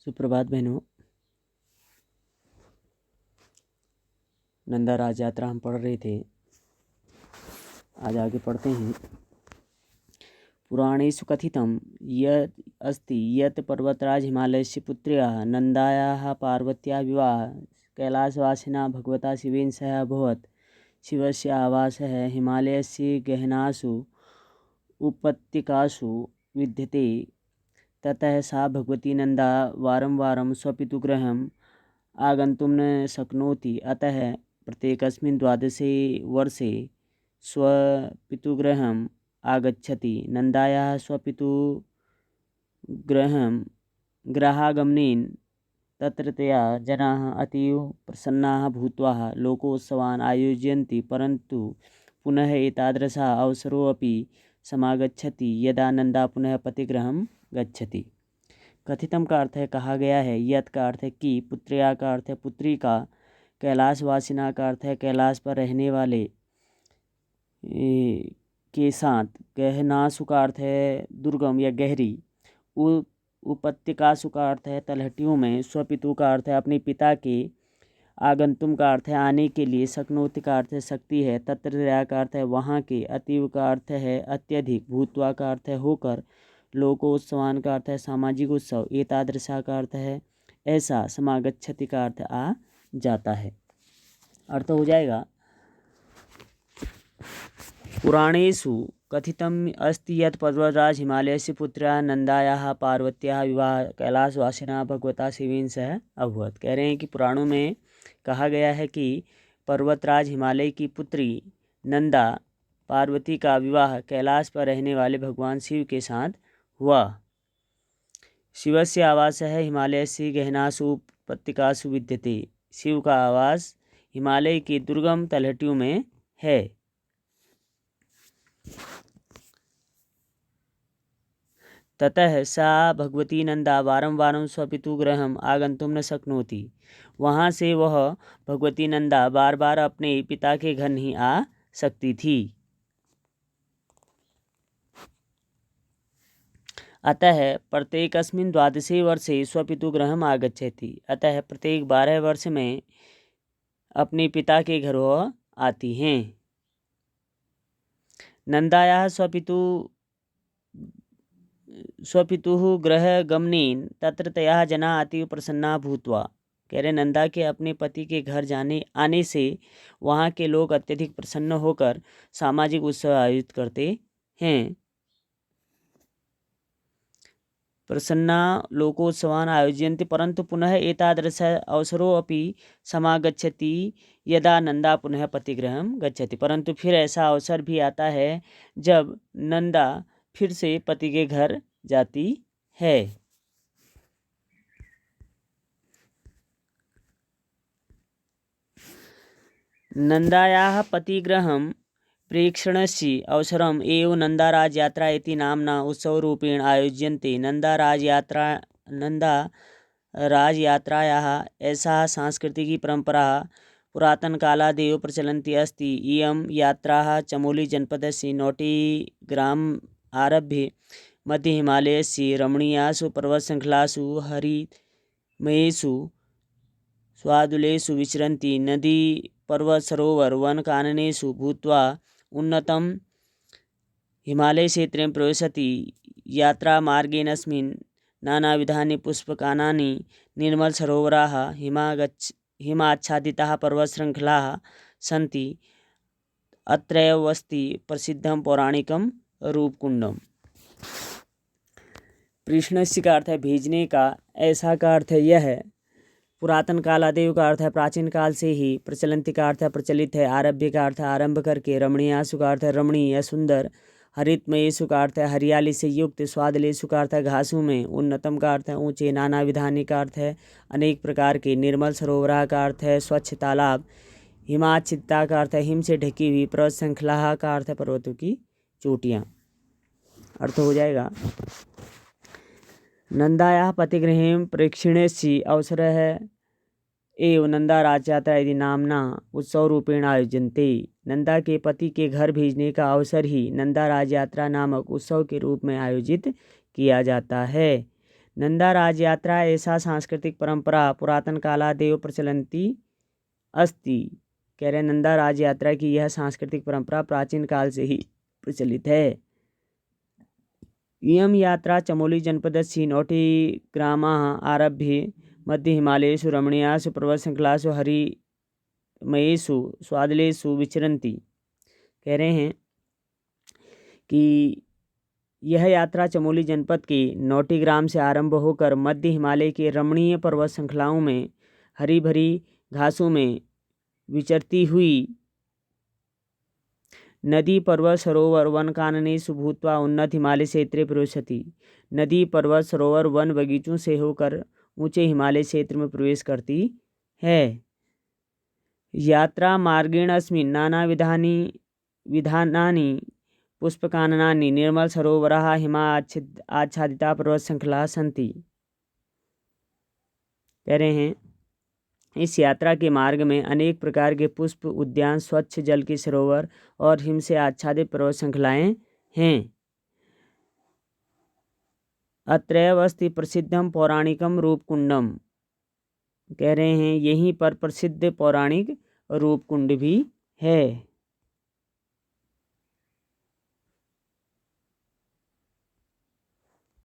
सुप्रभात बहनों। नंदा राज यात्रा हम पढ़ रहे थे, आज आगे पढ़ते हैं। पुराणेषु कथितं यत् अस्ति यत् पर्वतराज हिमालयस्य पुत्र्याः नन्दायाः पार्वत्याः विवाहः कैलासवासिना भगवता शिवेन सह अभवत्। शिवस्य आवासः हिमालयस्य गहनासु उपत्यकासु विद्यते। ततः सा भगवती नंदा वारं वारं स्वपितुगृहम् आगन्तुं न शक्नोति। अतः प्रत्येकस्मिन् 12 वर्षे स्वपितुगृहम् आगच्छति। नन्दायाः गृहागमनेन तत्रत्याः जनाः अतीव प्रसन्नाः भूत्वा लोकोत्सवान् आयोजयन्ति, परन्तु पुनः एतादृशः अवसरोऽपि समागच्छति यदा नंदा पुनः पतिगृहं गच्छति। कथितम का अर्थ है कहा गया है, यत का अर्थ है कि, पुत्र्या का अर्थ है पुत्री का, कैलाशवासिना का अर्थ है कैलाश पर रहने वाले के साथ, गहनासु का अर्थ है दुर्गम या गहरी, उपत्यकासु का अर्थ है तलहटियों में, स्वपितु का अर्थ है अपने पिता के, आगंतुम का अर्थ है आने के लिए, शक्नोति का अर्थ है शक्ति है, तत्रत्या का अर्थ है वहाँ के, अतीव का अर्थ है अत्यधिक, भूत्वा का अर्थ है होकर, लोकोत्सवान का अर्थ है सामाजिक उत्सव, एतादृशा का अर्थ है ऐसा, समागच्छति का अर्थ आ जाता है। अर्थ हो जाएगा, पुराणेषु कथितम् अस्ति यत् पर्वतराज हिमालयस्य पुत्र्याः नन्दायाः पार्वत्याः विवाह कैलाशवासिना भगवता शिवेन सह अभवत्। कह रहे हैं कि पुराणों में कहा गया है कि पर्वतराज हिमालय की पुत्री नंदा पार्वती का विवाह कैलाश पर रहने वाले भगवान शिव के साथ हुआ। शिवस्य आवासः हिमालयस्य गहनासु उपत्यकासु विद्यते। शिव का आवास हिमालय की दुर्गम तलहटियों में है। ततः सा भगवती नंदा वारं वारं स्वपितुगृहम् आगन्तुं न शक्नोति। वहाँ से वह भगवती नंदा बार बार अपने पिता के घर नहीं आ सकती थी। अतः प्रत्येकस्मिन् 12 वर्षे स्वपितुगृहम् आगच्छति। अतः प्रत्येक 12 वर्ष में अपने पिता के घर वह आती हैं। नंदायाः स्वपितुः गृहगमनेन तत्रत्याः जनाः अतीव प्रसन्नाः भूत्वा। कह रहे नंदा के अपने पति के घर आने से वहाँ के लोग अत्यधिक प्रसन्न होकर सामाजिक उत्सव आयोजित करते हैं। प्रसन्ना लोकोत्सवान् आयोजयन्ति, परंतु पुनः एतादृश अवसरोऽपि समागच्छति यदा नंदा पुनः पतिगृहं गच्छति। परंतु फिर ऐसा अवसर भी आता है जब नंदा फिर से पति के घर जाती है। नंदायाः पतिगृहं प्रेक्षणस्य अवसरम् एव नन्दाराजयात्रा इति नाम्ना उत्सवरूपेण आयोज्यन्ते। नन्दाराजयात्रायाः एषा सांस्कृतिकी परम्परा पुरातनकालादेव प्रचलन्ती अस्ति। इयं यात्रा चमोलीजनपदस्य नौटिग्राम आरभ्य मध्य हिमालयस्य रमणीयासु पर्वतशृङ्खलासु हरितमयेषु स्वादुलेषु विचरन्ती नदी पर्वतसरोवर वनकाननेषु भूत्वा उन्नतं हिमालयक्षेत्रं प्रविशति। यात्रामार्गेऽस्मिन् नानाविधानि पुष्पकानानि, निर्मलसरोवराः, हिमाच्छादिताः पर्वतशृङ्खलाः सन्ति। अत्रैव अस्ति प्रसिद्धं पौराणिकं रूपकुण्डम्। कृष्णस्य का अर्थ है भेजने का, ऐसा का अर्थ है यह है। पुरातन काल, आदेव का अर्थ है प्राचीन काल से ही, प्रचलंती का अर्थ है प्रचलित है, आरभ्य का अर्थ है आरंभ करके, रमणीयासु का अर्थ है रमणीय सुंदर, हरितमयेषु का अर्थ है हरियाली से युक्त, स्वादलेषु का अर्थ है घासों में, उन्नतम का अर्थ है ऊंचे, नाना विधानी का अर्थ है अनेक प्रकार के, निर्मल सरोवरा का अर्थ है स्वच्छ तालाब, हिमाच्छिदिता का अर्थ है हिम से ढकी हुई, पर्वत श्रृंखला का अर्थ है पर्वतों की चोटियाँ। अर्थ हो जाएगा, नंदायाः पतिगृहं प्रेक्षणस्य अवसरः एव नन्दाराजयात्रा इति नाम्ना उत्सवरूपेण आयोज्यन्ते। नंदा के पति के घर भेजने का अवसर ही नंदा राज यात्रा नामक उत्सव के रूप में आयोजित किया जाता है। नंदा राज यात्रा ऐसा सांस्कृतिक परंपरा पुरातन कालादेव प्रचलंती अस्ति। कह रहे नंदा राज यात्रा की यह सांस्कृतिक परंपरा प्राचीन काल से ही प्रचलित है। इयं यात्रा चमोली जनपदस्य नौटिग्रामाः आरभ्य मध्य हिमालयेषु रमणीयासु पर्वतशृंखलासु हरिमयेषु स्वादलेषु विचरन्ति। कह रहे हैं कि यह यात्रा चमोली जनपद के नौटिग्राम से आरंभ होकर मध्य हिमालय के रमणीय पर्वत श्रृंखलाओं में हरी भरी घासों में विचरती हुई नदी पर्वत सरोवर वन काननेषु भूत्वा उन्नत हिमालय क्षेत्रे प्रविशति। नदी पर्वत सरोवर वन बगीचों से होकर ऊंचे हिमालय क्षेत्र में प्रवेश करती है। यात्रा मार्गेण अस्मिन् नाना विधानानि पुष्पकाननानि निर्मल सरोवराः आच्छादिता पर्वत श्रृंखला सन्ति। कह रहे हैं इस यात्रा के मार्ग में अनेक प्रकार के पुष्प उद्यान, स्वच्छ जल के सरोवर और हिम से आच्छादित पर्वत श्रृंखलाएं हैं। अत्रैव अस्ति प्रसिद्धम पौराणिकम रूपकुंडम। कह रहे हैं यहीं पर प्रसिद्ध पौराणिक रूपकुंड भी है।